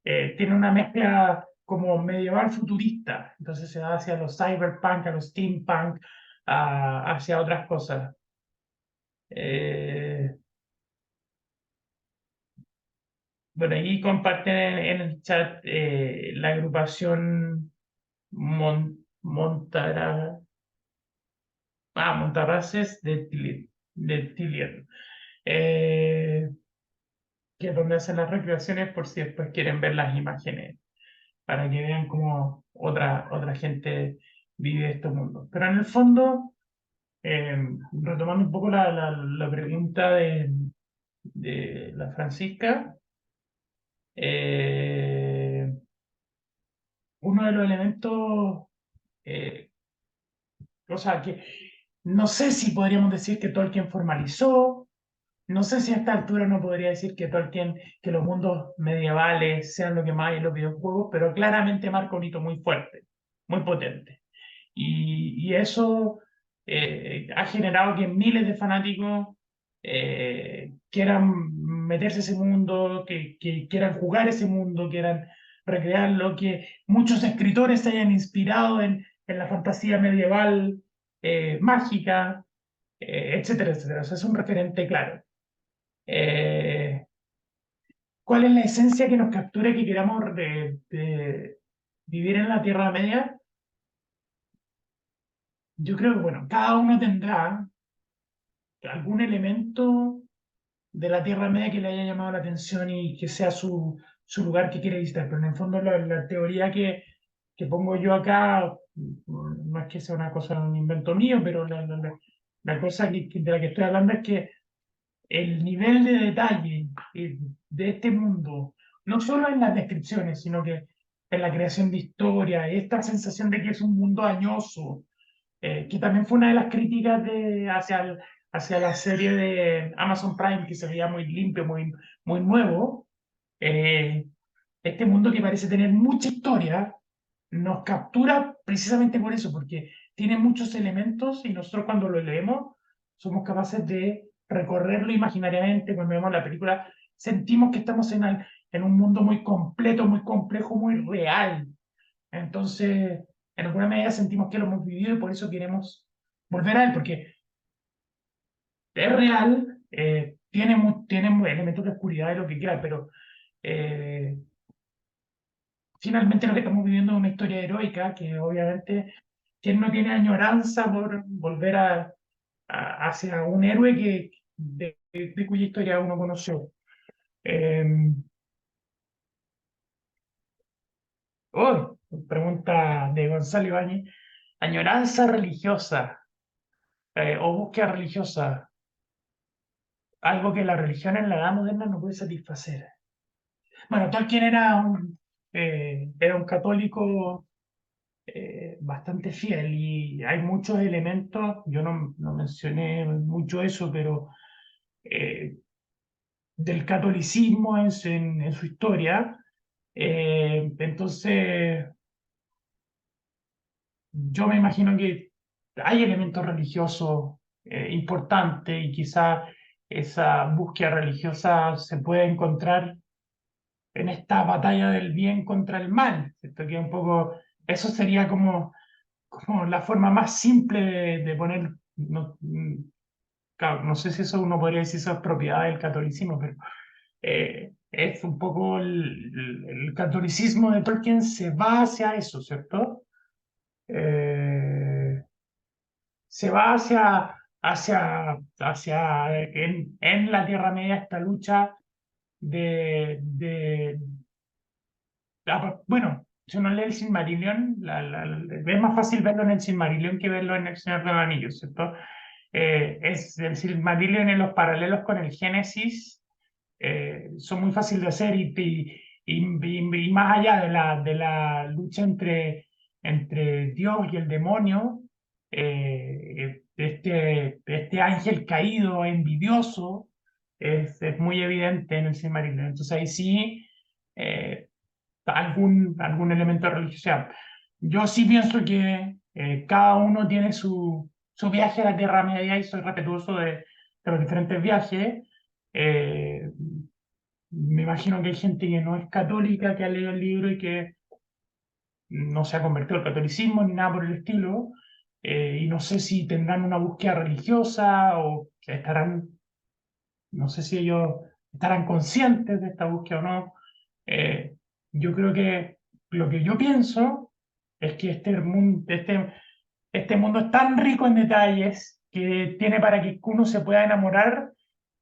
tienen una mezcla como medieval futurista, entonces se va hacia los cyberpunk, a los steampunk, hacia otras cosas. Eh, bueno, ahí comparten en el chat la agrupación Montarraces de Tilier, eh, que es donde hacen las recreaciones por si después quieren ver las imágenes para que vean cómo otra gente vive este mundo. Pero en el fondo, eh, retomando un poco la pregunta de la Francisca, eh, uno de los elementos, eh, o sea, que no sé si podríamos decir que Tolkien formalizó, no sé si a esta altura no podría decir que Tolkien, que los mundos medievales sean lo que más hay en los videojuegos, pero claramente marca un hito muy fuerte, muy potente. Y eso ha generado que miles de fanáticos quieran meterse a ese mundo, que quieran jugar ese mundo, quieran recrearlo, que muchos escritores se hayan inspirado en la fantasía medieval mágica. etcétera, etcétera. O sea, es un referente claro. Eh, ¿Cuál es la esencia que nos captura y que queramos de vivir en la Tierra Media? Yo creo que, bueno, cada uno tendrá algún elemento de la Tierra Media que le haya llamado la atención y que sea su lugar que quiere visitar. Pero en el fondo la teoría que pongo yo acá, no es que sea una cosa, un invento mío, pero la cosa de la que estoy hablando es que el nivel de detalle de este mundo, no solo en las descripciones, sino que en la creación de historia, esta sensación de que es un mundo añoso, que también fue una de las críticas hacia la serie de Amazon Prime, que se veía muy limpio, muy nuevo. eh, este mundo que parece tener mucha historia nos captura precisamente por eso, porque tiene muchos elementos y nosotros cuando lo leemos somos capaces de recorrerlo imaginariamente. Cuando vemos la película sentimos que estamos en un mundo muy completo, muy complejo, muy real. Entonces, en alguna medida sentimos que lo hemos vivido y por eso queremos volver a él, porque es real, tiene elementos de oscuridad y lo que quiera, pero eh, finalmente lo que estamos viviendo es una historia heroica que obviamente quien no tiene añoranza por volver hacia un héroe de cuya historia uno conoció. Eh, Pregunta de Gonzalo Ibáñez. Añoranza religiosa o búsqueda religiosa, algo que la religión en la edad moderna no puede satisfacer. Bueno, Tolkien era un católico bastante fiel y hay muchos elementos, yo no mencioné mucho eso, pero eh, del catolicismo en su historia. Entonces, yo me imagino que hay elementos religiosos importantes y quizá esa búsqueda religiosa se puede encontrar en esta batalla del bien contra el mal, ¿cierto? Que un poco, eso sería como la forma más simple de poner, no, claro, no sé si eso uno podría decir eso es propiedad del catolicismo, pero es un poco el catolicismo de Tolkien se va hacia eso, ¿cierto? Eh, Se va hacia en la Tierra Media esta lucha de bueno, si uno lee el Silmarillion, es más fácil verlo en el Silmarillion que verlo en el Señor de los Anillos, ¿cierto? Es el Silmarillion en los paralelos con el Génesis son muy fáciles de hacer y más allá de la lucha entre Dios y el demonio, este ángel caído, envidioso, es muy evidente en el Silmarillion. Entonces ahí sí, eh, algún elemento de religiosidad. Yo sí pienso que cada uno tiene su viaje a la Tierra Media y soy respetuoso de los diferentes viajes. Eh, Me imagino que hay gente que no es católica, que ha leído el libro y que no se ha convertido al catolicismo ni nada por el estilo. Y no sé si tendrán una búsqueda religiosa o que estarán, no sé si ellos estarán conscientes de esta búsqueda o no. Eh, yo creo que lo que yo pienso es que este mundo es tan rico en detalles que tiene para que uno se pueda enamorar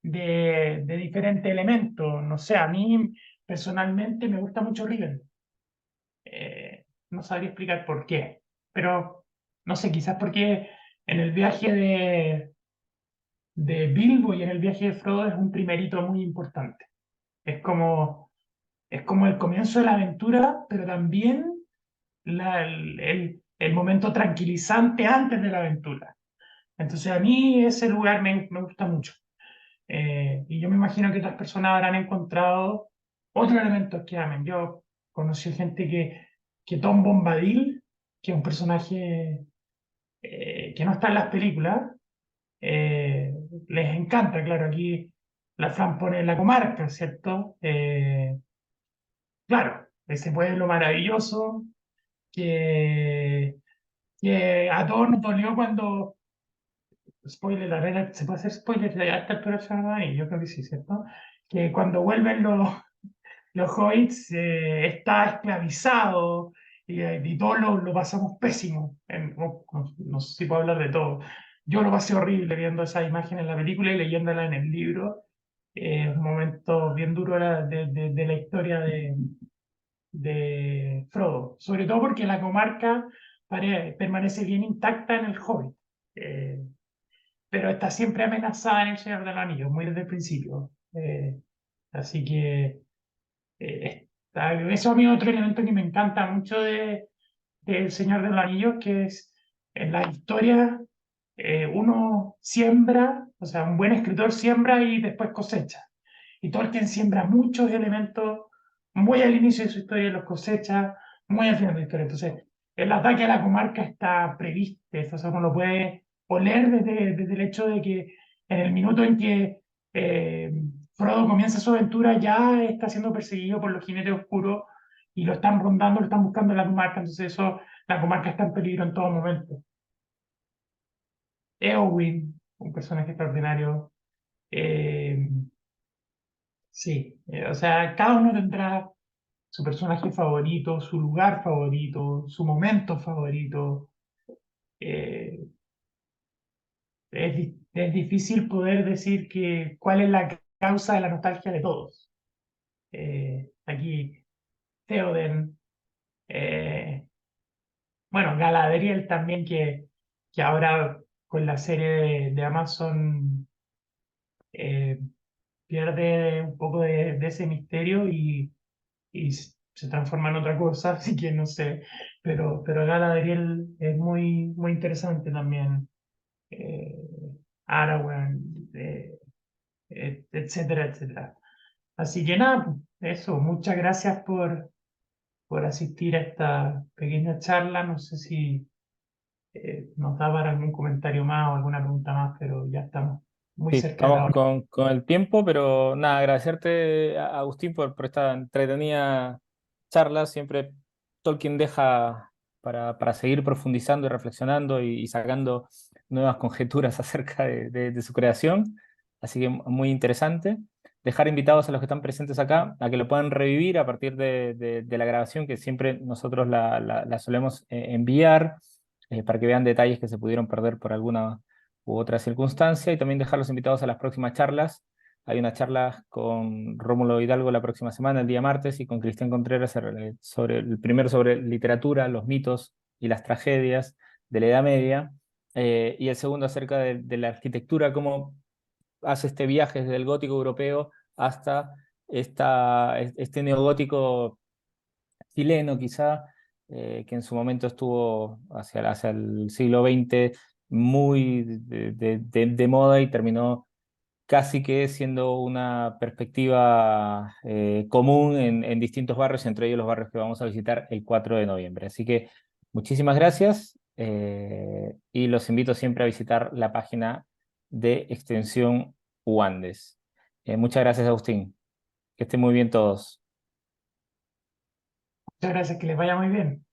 de diferentes elementos. No sé, a mí personalmente me gusta mucho Riven. No sabría explicar por qué, pero no sé, quizás porque en el viaje de Bilbo y en el viaje de Frodo es un primerito muy importante. Es como, es como el comienzo de la aventura, pero también el momento tranquilizante antes de la aventura. Entonces a mí ese lugar me gusta mucho. Y yo me imagino que otras personas habrán encontrado otros elementos que amen. Yo conocí gente que Tom Bombadil, que es un personaje que no está en las películas, eh, les encanta, claro, aquí la Fran pone la comarca, ¿cierto? Claro, ese pueblo maravilloso que a todos nos dolió cuando spoiler, a ver, ¿se puede hacer spoiler de esta altura del Anillo? Yo creo que sí, ¿cierto? Que cuando vuelven los hobbits está esclavizado y todos lo pasamos pésimo. No sé si puedo hablar de todo. Yo lo pasé horrible viendo esa imagen en la película y leyéndola en el libro. Un momento bien duro de la historia de Frodo, sobre todo porque la comarca permanece bien intacta en el Hobbit, eh, pero está siempre amenazada en el Señor de los Anillos, muy desde el principio. Así que eso a mí es otro elemento que me encanta mucho de El Señor de los Anillos, que es en la historia uno siembra, o sea, un buen escritor siembra y después cosecha. Y Tolkien siembra muchos elementos muy al inicio de su historia y los cosecha muy al final de la historia. Entonces, el ataque a la comarca está previsto, o sea, uno lo puede oler desde el hecho de que en el minuto en que eh, Frodo comienza su aventura ya está siendo perseguido por los jinetes oscuros y lo están rondando, lo están buscando en la comarca, entonces eso, la comarca está en peligro en todo momento. Eowyn, un personaje extraordinario. Eh, sí, o sea, cada uno tendrá su personaje favorito, su lugar favorito, su momento favorito. Eh, es difícil poder decir cuál es la causa de la nostalgia de todos. Aquí, Theoden, eh, bueno, Galadriel también, que ahora con la serie de Amazon eh, pierde un poco de ese misterio y se transforma en otra cosa, así que no sé. Pero Galadriel es muy, muy interesante también. Eh, Aragorn, etcétera, etcétera. Así que nada, pues, eso, muchas gracias por asistir a esta pequeña charla. No sé si nos da para algún comentario más o alguna pregunta más, pero ya estamos muy Sí, cerca de la estamos hora. con el tiempo, pero nada, agradecerte, Agustín, por esta entretenida charla. Siempre Tolkien deja para seguir profundizando y reflexionando y sacando nuevas conjeturas acerca de su creación. Así que muy interesante. Dejar invitados a los que están presentes acá a que lo puedan revivir a partir de la grabación, que siempre nosotros la solemos enviar para que vean detalles que se pudieron perder por alguna u otra circunstancia, y también dejar los invitados a las próximas charlas. Hay una charla con Rómulo Hidalgo la próxima semana, el día martes, y con Cristian Contreras sobre el primero sobre literatura, los mitos y las tragedias de la Edad Media, y el segundo acerca de la arquitectura, cómo hace este viaje desde el gótico europeo hasta este neogótico chileno quizá, que en su momento estuvo hacia el siglo XX muy de moda y terminó casi que siendo una perspectiva común en distintos barrios, entre ellos los barrios que vamos a visitar el 4 de noviembre. Así que muchísimas gracias, y los invito siempre a visitar la página de Extensión UANDES. Muchas gracias, Agustín. Que estén muy bien todos. Muchas gracias, que les vaya muy bien.